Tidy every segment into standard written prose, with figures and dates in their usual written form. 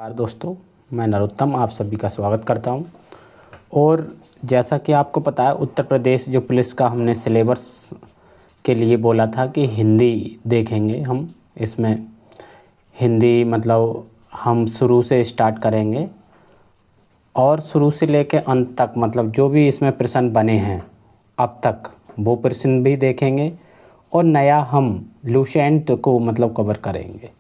नमस्कार दोस्तों, मैं नरोत्तम आप सभी का स्वागत करता हूं। और जैसा कि आपको पता है, उत्तर प्रदेश जो पुलिस का हमने सिलेबस के लिए बोला था कि हिंदी देखेंगे हम। इसमें हिंदी मतलब हम शुरू से स्टार्ट करेंगे और शुरू से लेकर अंत तक, मतलब जो भी इसमें प्रश्न बने हैं अब तक वो प्रश्न भी देखेंगे। और नया हम लूसेंट को मतलब कवर करेंगे,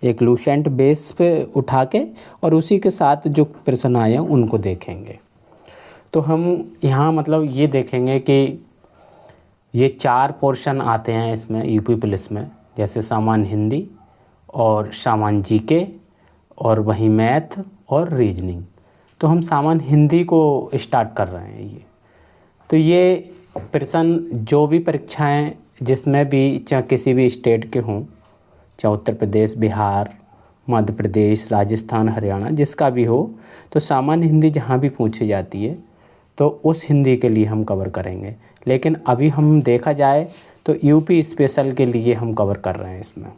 एक लूसेंट बेस पे उठा के, और उसी के साथ जो प्रश्न आए हैं उनको देखेंगे। तो हम यहाँ मतलब ये देखेंगे कि ये 4 पोर्शन आते हैं इसमें यूपी पुलिस में, जैसे सामान्य हिंदी और सामान्य जीके और वहीं मैथ और रीजनिंग। तो हम सामान्य हिंदी को स्टार्ट कर रहे हैं। तो ये प्रश्न जो भी परीक्षाएं जिसमें भी, चाहे किसी भी स्टेट के हों, चाहे उत्तर प्रदेश, बिहार, मध्य प्रदेश, राजस्थान, हरियाणा, जिसका भी हो, तो सामान्य हिंदी जहाँ भी पूछी जाती है तो उस हिंदी के लिए हम कवर करेंगे। लेकिन अभी हम देखा जाए तो यूपी स्पेशल के लिए हम कवर कर रहे हैं इसमें।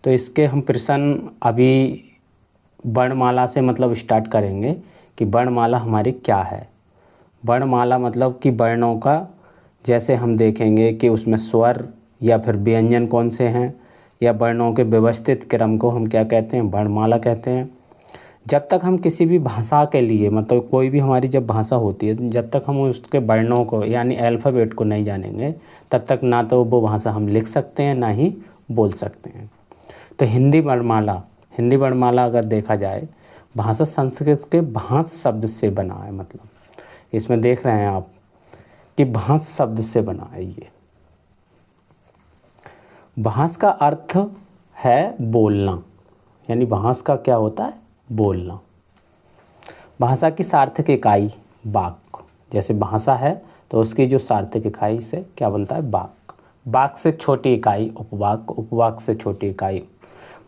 तो इसके हम प्रश्न अभी वर्णमाला से मतलब स्टार्ट करेंगे कि वर्णमाला हमारी क्या है। वर्णमाला मतलब कि वर्णों का, जैसे हम देखेंगे कि उसमें स्वर या फिर व्यंजन कौन से हैं, या वर्णों के व्यवस्थित क्रम को हम क्या कहते हैं, वर्णमाला कहते हैं। जब तक हम किसी भी भाषा के लिए, मतलब कोई भी हमारी जब भाषा होती है, जब तक हम उसके वर्णों को यानी अल्फ़ाबेट को नहीं जानेंगे, तब तक ना तो वो भाषा हम लिख सकते हैं, ना ही बोल सकते हैं। तो हिंदी वर्णमाला अगर देखा जाए, भाषा संस्कृत के भांस शब्द से बना है। मतलब इसमें देख रहे हैं आप कि भांस शब्द से बना है। ये भांस का अर्थ है बोलना, यानी भांस का क्या होता है, बोलना। भाषा की सार्थक इकाई वाक्य, जैसे भाषा है तो उसकी जो सार्थक इकाई से क्या बनता है, वाक्य। वाक्य से छोटी इकाई उपवाक्य, उपवाक्य से छोटी इकाई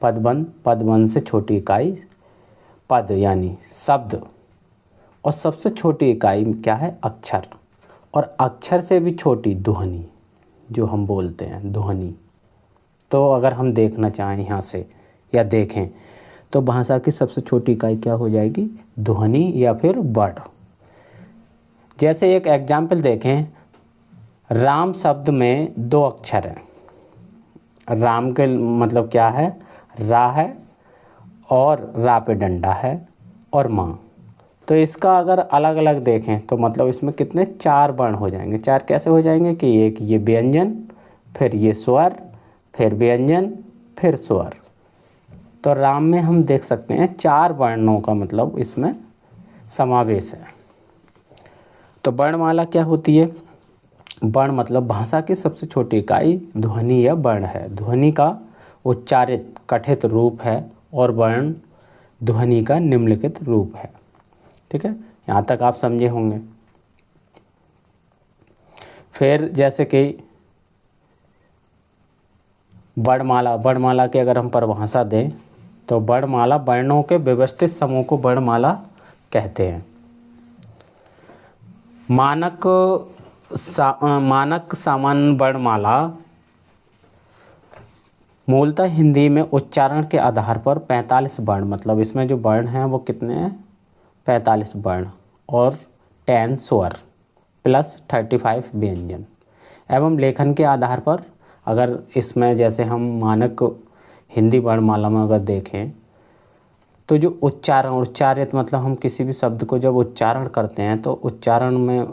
पदबंध, पदबंध से छोटी इकाई पद यानी शब्द, और सबसे छोटी इकाई क्या है, अक्षर। और अक्षर से भी छोटी ध्वनि, जो हम बोलते हैं ध्वनि। तो अगर हम देखना चाहें यहाँ से या देखें तो भाषा की सबसे छोटी इकाई क्या हो जाएगी, ध्वनि या फिर वर्ड। जैसे एक एग्जाम्पल देखें, राम शब्द में 2 अक्षर हैं। राम के मतलब क्या है, रा है और रा पे डंडा है और माँ। तो इसका अगर अलग अलग देखें तो मतलब इसमें कितने 4 वर्ण हो जाएंगे। 4 कैसे हो जाएंगे कि एक ये व्यंजन, फिर ये स्वर, फिर व्यंजन, फिर स्वर। तो राम में हम देख सकते हैं 4 वर्णों का मतलब इसमें समावेश है। तो वर्णमाला क्या होती है, वर्ण मतलब भाषा की सबसे छोटी इकाई ध्वनि या वर्ण है। ध्वनि का उच्चारित कथित रूप है और वर्ण ध्वनि का निम्नलिखित रूप है। ठीक है, यहाँ तक आप समझे होंगे। फिर जैसे कि वर्णमाला की अगर हम परिभाषा दें तो वर्णमाला वर्णों के व्यवस्थित समूह को वर्णमाला कहते हैं। मानक सामान्य वर्णमाला मूलतः हिंदी में उच्चारण के आधार पर 45 वर्ण, मतलब इसमें जो वर्ण हैं वो कितने हैं, 45 वर्ण और 10 स्वर प्लस 35 व्यंजन। एवं लेखन के आधार पर, अगर इसमें जैसे हम मानक हिंदी वर्णमाला में अगर देखें तो जो उच्चारित मतलब हम किसी भी शब्द को जब उच्चारण करते हैं तो उच्चारण में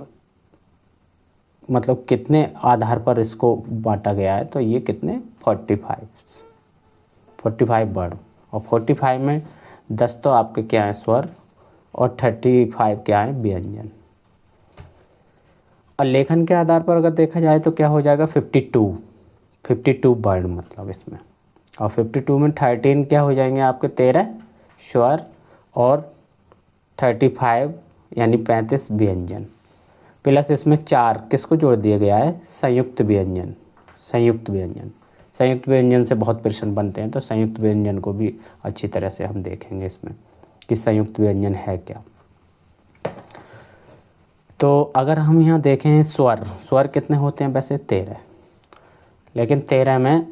मतलब कितने आधार पर इसको बांटा गया है, तो ये कितने 45 वर्ण। और 45 में 10 तो आपके क्या है, स्वर, और 35 क्या है, व्यंजन। और लेखन के आधार पर अगर देखा जाए तो क्या हो जाएगा, 52 वर्ण मतलब इसमें। और 52 में 13 क्या हो जाएंगे आपके, 13 स्वर और 35 यानी 35 व्यंजन। प्लस इसमें 4 किसको जोड़ दिया गया है, संयुक्त व्यंजन। संयुक्त व्यंजन से बहुत प्रश्न बनते हैं, तो संयुक्त व्यंजन को भी अच्छी तरह से हम देखेंगे इसमें कि संयुक्त व्यंजन है क्या। तो अगर हम यहाँ देखें स्वर कितने होते हैं, वैसे 13, लेकिन 13 में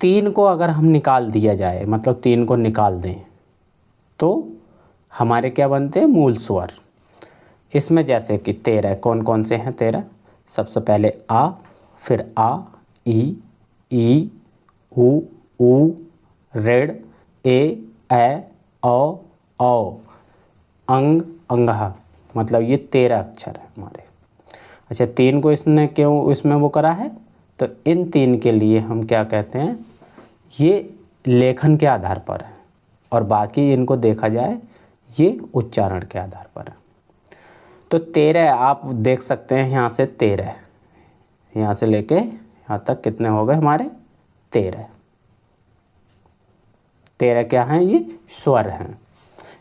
3 को अगर हम निकाल दिया जाए, मतलब 3 को निकाल दें, तो हमारे क्या बनते हैं, मूल स्वर। इसमें जैसे कि 13 कौन कौन से हैं, 13 सबसे पहले आ, फिर आ, ई, उ, ऋ, ए, औ, अंग, अंगहा, मतलब ये 13 अक्षर है हमारे। अच्छा, 3 को इसने क्यों इसमें वो करा है, तो इन 3 के लिए हम क्या कहते हैं, ये लेखन के आधार पर है, और बाकी इनको देखा जाए ये उच्चारण के आधार पर है। तो 13 आप देख सकते हैं, यहाँ से 13, यहाँ से लेके यहाँ तक कितने हो गए हमारे, 13 क्या हैं, ये स्वर हैं।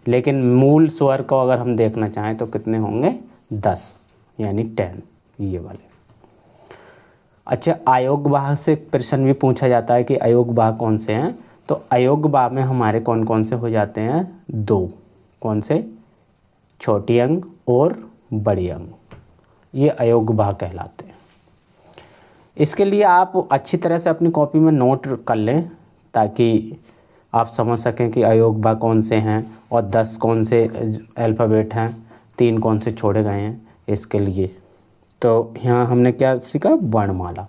लेकिन मूल स्वर को अगर हम देखना चाहें तो कितने होंगे, 10 यानी 10, ये वाले। अच्छा, अयोग्य वाह से प्रश्न भी पूछा जाता है कि अयोग्य वाह कौन से हैं, तो अयोग्य वाह में हमारे कौन कौन से हो जाते हैं, 2, कौन से, छोटी अंग और बड़ी अंग, ये अयोग्य वाह कहलाते हैं। इसके लिए आप अच्छी तरह से अपनी कॉपी में नोट कर लें, ताकि आप समझ सकें कि अयोग्य वाह कौन से हैं और 10 कौन से अल्फ़ाबेट हैं, 3 कौन से छोड़े गए हैं इसके लिए। तो यहाँ हमने क्या सीखा, वर्णमाला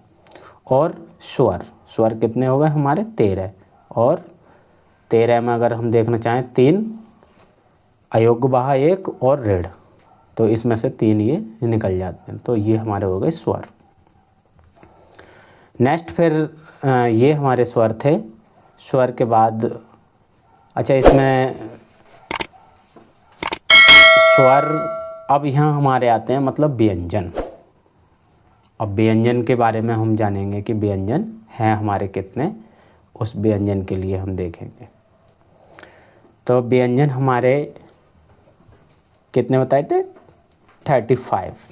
और स्वर। स्वर कितने हो गए हमारे, 13, और 13 में अगर हम देखना चाहें 3 अयोग्य वाह 1 और ऋ, तो इसमें से 3 ये निकल जाते हैं, तो ये हमारे हो गए स्वर। नेक्स्ट फिर ये हमारे स्वर थे। स्वर के बाद अच्छा, इसमें स्वर, अब यहाँ हमारे आते हैं मतलब व्यंजन। अब व्यंजन के बारे में हम जानेंगे कि व्यंजन हैं हमारे कितने, उस व्यंजन के लिए हम देखेंगे। तो व्यंजन हमारे कितने बताए थे, 35।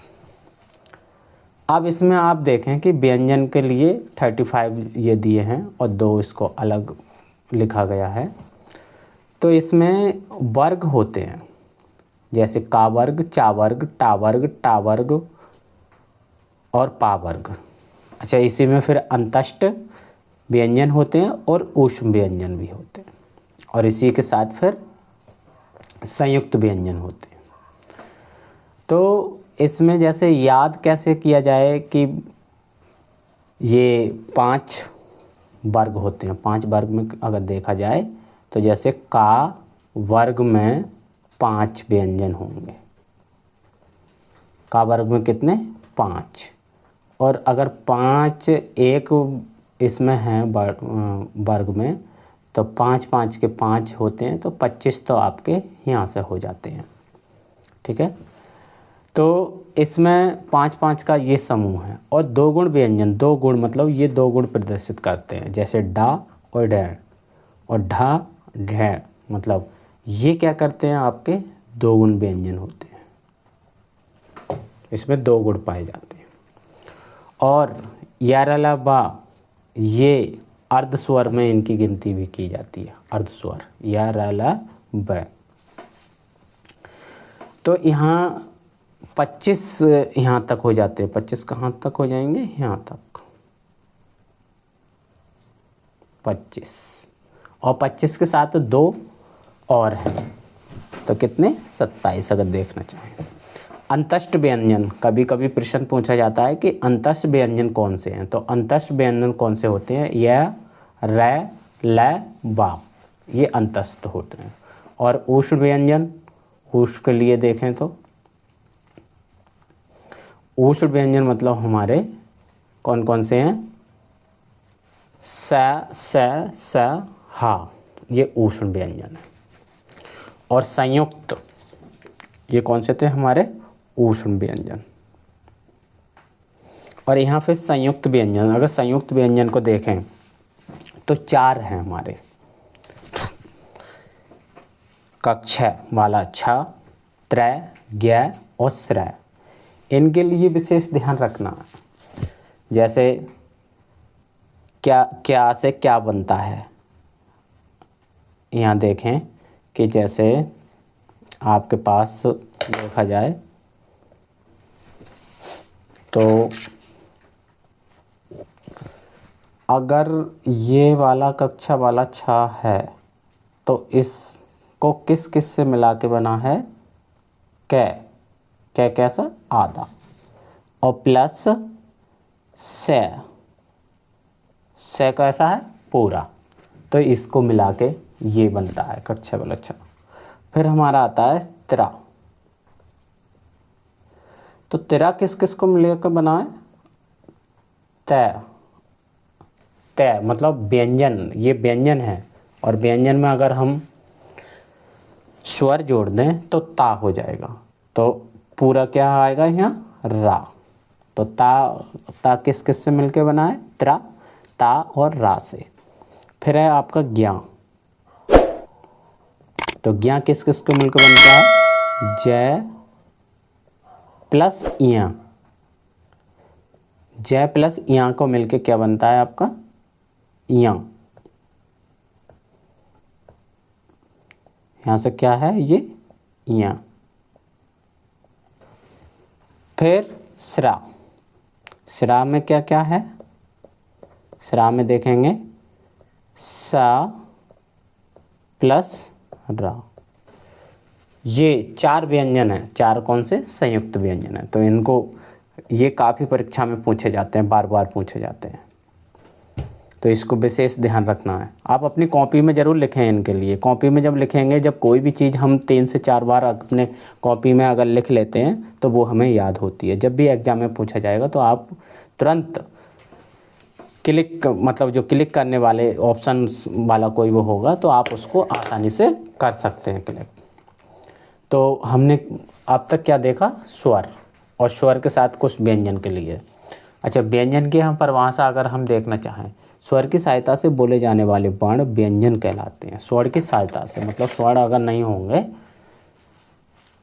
अब इसमें आप देखें कि व्यंजन के लिए 35 ये दिए हैं और 2 इसको अलग लिखा गया है। तो इसमें वर्ग होते हैं, जैसे का वर्ग, चा वर्ग, टा वर्ग, टा वर्ग और पा वर्ग। अच्छा, इसी में फिर अंतष्ट व्यंजन होते हैं और ऊष्म व्यंजन भी होते हैं, और इसी के साथ फिर संयुक्त व्यंजन होते हैं। तो इसमें जैसे याद कैसे किया जाए कि ये 5 वर्ग होते हैं। 5 वर्ग में अगर देखा जाए तो जैसे का वर्ग में 5 व्यंजन होंगे, का वर्ग में कितने, 5। और अगर 5 एक इसमें हैं वर्ग में, तो 5 5 के 5 होते हैं, तो 25 तो आपके यहाँ से हो जाते हैं। ठीक है, तो इसमें 5 5 का ये समूह है। और 2 गुण व्यंजन, 2 गुण मतलब ये 2 गुण प्रदर्शित करते हैं, जैसे डा और डै और ढा ढै, मतलब ये क्या करते हैं, आपके 2 गुण व्यंजन होते हैं, इसमें 2 गुण पाए जाते हैं। और यारला बा, ये अर्ध स्वर में इनकी गिनती भी की जाती है, अर्ध स्वर यारला ब। तो यहाँ 25 यहाँ तक हो जाते हैं। 25 कहाँ तक हो जाएंगे, यहाँ तक 25, और 25 के साथ 2 और हैं, तो कितने, 27 अगर देखना चाहें। अंतस्थ व्यंजन, कभी कभी प्रश्न पूछा जाता है कि अंतस्थ व्यंजन कौन से हैं, तो अंतस्थ व्यंजन कौन से होते हैं, य, रै, ल, बा, ये अंतस्थ होते हैं। और ऊष्म व्यंजन, ऊष्म के लिए देखें तो ऊष्म व्यंजन मतलब हमारे कौन कौन से हैं, स, हा, ये ऊष्म व्यंजन है। और संयुक्त, ये कौन से थे हमारे, ऊष्म व्यंजन। और यहाँ पे संयुक्त व्यंजन, अगर संयुक्त व्यंजन को देखें तो 4 हैं हमारे, कक्ष वाला छ, त्रय, ज्ञ और श्रय। इनके लिए विशेष ध्यान रखना, जैसे क्या से क्या बनता है। यहाँ देखें कि जैसे आपके पास देखा जाए तो अगर ये वाला कक्षा वाला छ है तो इसको किस किस से मिला के बना है, कै कैसा आधा, और प्लस से कैसा है पूरा, तो इसको मिला के ये बनता है कक्षा वाला छ। फिर हमारा आता है तिरा, तो तिरा किस किस को मिलाकर बना है, तय मतलब व्यंजन, ये व्यंजन है, और व्यंजन में अगर हम स्वर जोड़ दें तो ता हो जाएगा, तो पूरा क्या आएगा यहाँ रा। तो ता किस किस से मिलके बना है, त्रा, ता और रा से। फिर है आपका ज्ञा, तो ज्ञा किस किस को मिलकर बनता है, जय प्लस इया, जय प्लस इया को मिलके क्या बनता है आपका, इया। यहाँ से क्या है ये इया। फिर स्रा, स्रा में क्या क्या है, स्रा में देखेंगे सा प्लस रा, ये 4 व्यंजन हैं, 4 कौन से संयुक्त व्यंजन हैं। तो इनको ये काफ़ी परीक्षा में पूछे जाते हैं, बार बार पूछे जाते हैं, तो इसको विशेष ध्यान रखना है। आप अपनी कॉपी में ज़रूर लिखें इनके लिए। कॉपी में जब लिखेंगे, जब कोई भी चीज़ हम 3 से 4 बार अपने कॉपी में अगर लिख लेते हैं तो वो हमें याद होती है। जब भी एग्ज़ाम में पूछा जाएगा तो आप तुरंत क्लिक, मतलब जो क्लिक करने वाले ऑप्शन वाला कोई वो होगा तो आप उसको आसानी से कर सकते हैं क्लिक। तो हमने अब तक क्या देखा, स्वर, और स्वर के साथ कुछ व्यंजन के लिए। अच्छा, व्यंजन के हम परिभाषा अगर हम देखना चाहें, स्वर की सहायता से बोले जाने वाले वर्ण व्यंजन कहलाते हैं। स्वर की सहायता से मतलब स्वर अगर नहीं होंगे,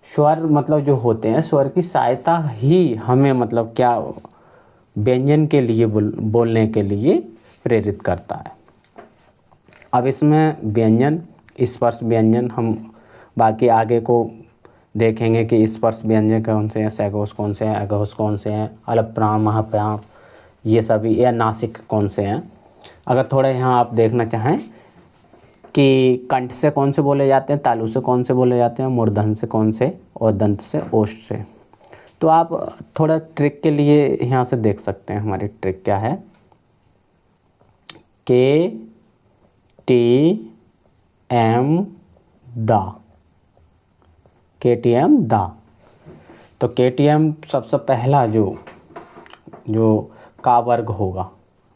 स्वर मतलब जो होते हैं, स्वर की सहायता ही हमें मतलब क्या व्यंजन के लिए बोलने के लिए प्रेरित करता है। अब इसमें व्यंजन, स्पर्श व्यंजन, हम बाकी आगे को देखेंगे कि स्पर्श व्यंजन कौन से हैं, सैघोष कौन से हैं, अघोष कौन से हैं, अलप्राण, महाप्राण, ये सभी, या नासिक कौन से हैं। अगर थोड़ा यहाँ आप देखना चाहें कि कंठ से कौन से बोले जाते हैं, तालु से कौन से बोले जाते हैं, मूर्धन से कौन से, और दंत से, ओष्ठ से, तो आप थोड़ा ट्रिक के लिए यहाँ से देख सकते हैं। हमारी ट्रिक क्या है, के टी एम दा, के टी एम दा। तो के टी एम सबसे पहला जो का वर्ग होगा,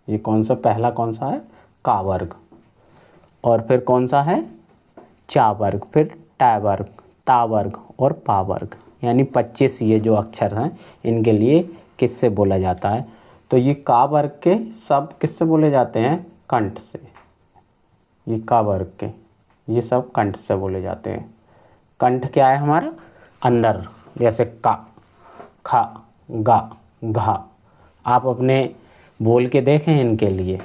ये कौन सा पहला कौन सा है, का वर्ग, और फिर कौन सा है, चा वर्ग, फिर टा वर्ग, ता वर्ग और पा वर्ग, यानी 25 ये जो अक्षर हैं इनके लिए किससे बोला जाता है। तो ये का वर्ग के सब किससे बोले जाते हैं, कंठ से। ये का वर्ग के ये सब कंठ से बोले जाते हैं। कंठ क्या है हमारा, अंदर, जैसे का, खा, गा, घा। आप अपने बोल के देखें इनके लिए,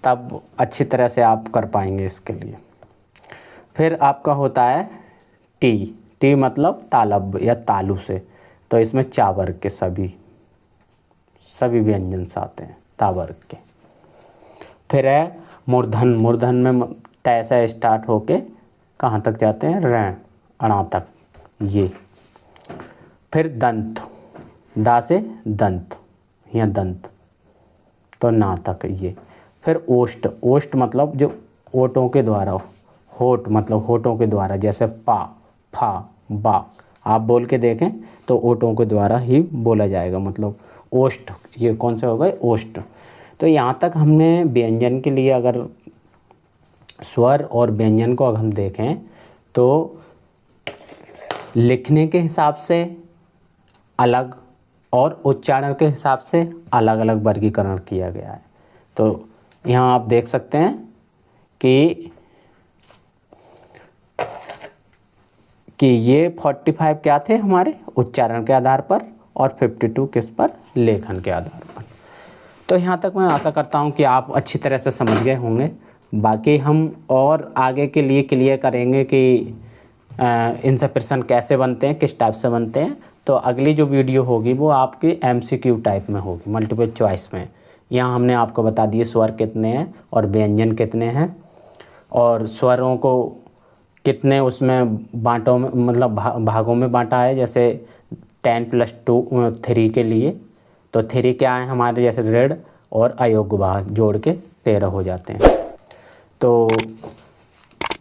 तब अच्छी तरह से आप कर पाएंगे इसके लिए। फिर आपका होता है टी, टी मतलब तालब या तालु से, तो इसमें चा वर्ग के सभी व्यंजन आते हैं, ता वर्ग के। फिर है मूर्धन, मूर्धन में तय से स्टार्ट होके कहाँ तक जाते हैं, रै, अणा तक ये। फिर दंत, दा से दंत या दंत, तो ना तक ये। फिर ओष्ठ, ओष्ठ मतलब जो ओठों के द्वारा, होठ मतलब होठों के द्वारा, जैसे पा, फा, बा, आप बोल के देखें तो ओठों के द्वारा ही बोला जाएगा, मतलब ओष्ठ, ये कौन से हो गए, ओष्ठ। तो यहाँ तक हमने व्यंजन के लिए, अगर स्वर और व्यंजन को अगर हम देखें तो लिखने के हिसाब से अलग और उच्चारण के हिसाब से अलग अलग वर्गीकरण किया गया है। तो यहाँ आप देख सकते हैं कि ये 45 क्या थे हमारे उच्चारण के आधार पर, और 52 किस पर, लेखन के आधार पर। तो यहाँ तक मैं आशा करता हूँ कि आप अच्छी तरह से समझ गए होंगे। बाकी हम और आगे के लिए क्लियर करेंगे कि इनसे प्रश्न कैसे बनते हैं, किस टाइप से बनते हैं। तो अगली जो वीडियो होगी वो आपकी MCQ टाइप में होगी, मल्टीपल चॉइस में, यहाँ हमने आपको बता दिए स्वर कितने हैं और व्यंजन कितने हैं, और स्वरों को कितने उसमें बाँटों में मतलब भागों में बाँटा है। जैसे 10+2 3 के लिए तो 3 क्या है हमारे, जैसे ऋण और अयोग्य भाग जोड़ के 13 हो जाते हैं। तो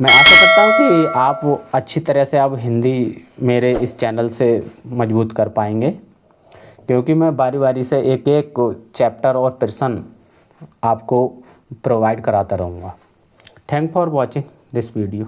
मैं आशा करता हूँ कि आप अच्छी तरह से अब हिंदी मेरे इस चैनल से मजबूत कर पाएंगे, क्योंकि मैं बारी बारी से एक एक चैप्टर और प्रश्न आपको प्रोवाइड कराता रहूँगा। Thank for watching this video.